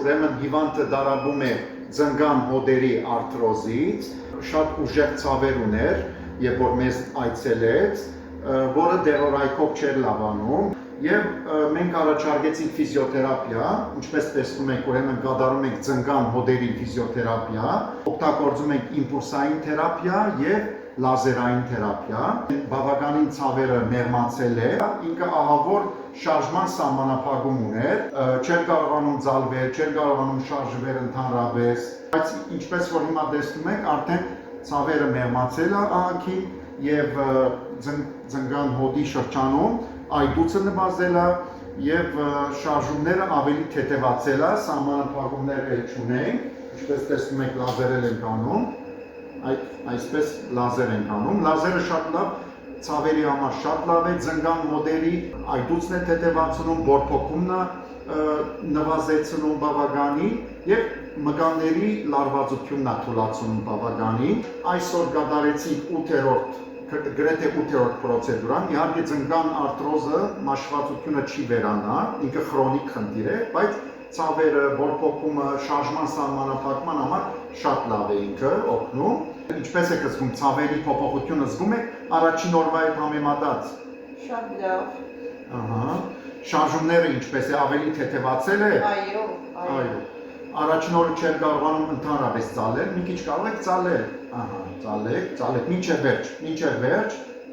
ուրեմն հիվանդը դարաբում է ձնգան հոդերի արթրոզից, շատ ուժեղ ցավեր ուներ, երբ որ մեզ այցելեց, որը դեղորայքով չէր լավանում, եւ մենք առաջարկեցինք ֆիզիոթերապիա, ինչպես տեսնում եք, ուրեմն կատարում ենք ձնգան հոդերի ֆիզիոթերապիա, օգտագործում ենք իմպուլսային թերապիա եւ լազերային թերապիա, բավականին ցավերը մեղմացել է, ինքը ահավոր շարժման սահմանափակում ուներ, չէր կարողանում ձալվել, չէր կարողանում շարժվել ընդհանրապես, բայց ինչպես որ հիմա տեսնում եք, արդեն ցավերը մեղմացել է ահագին եւ ձնգան հոդի շրջանում այդուцը նվազել է եւ շարժումները ավելի թեթևացել է, սահմանափակումներ չունենք, ինչպես տեսնում եք լազերել ենք անում, այսպես լազեր ենք անում, լազերը շատ լավ, ցավերի համար շատ լավ է, ձնգան հոդերի այդուцն է թեթևացնում, բորբոքումն է նվազեցնում բավականին եւ մկանների լարվածությունն է թույլատնում բավականին։ Այսօր կատարեցինք 8-րդ գրեթե 8-րդ պրոցեդուրան, իհարկե ձնգան արթրոզը մաշվածությունը չի վերանա, ինքը քրոնիկ խնդիր է, բայց ցավերը, բորբոքումը, շարժման սահմանափակման համար շատ լավ է ինքը օգնում։ Ինչպես եք զգում, ցավերի փոփոխությունը զգում եք առաջին օրվա հետ համեմատած։ Շատ լավ։ Ահա։ Շարժումները ինչպես է, ավելի թեթևացել է։ Այո։ Առաջին օրը չէր կարողանում ընդհանրապես ծալել, մի քիչ կարող եք ծալել։ Ահա, ծալեք, մինչև վերջ,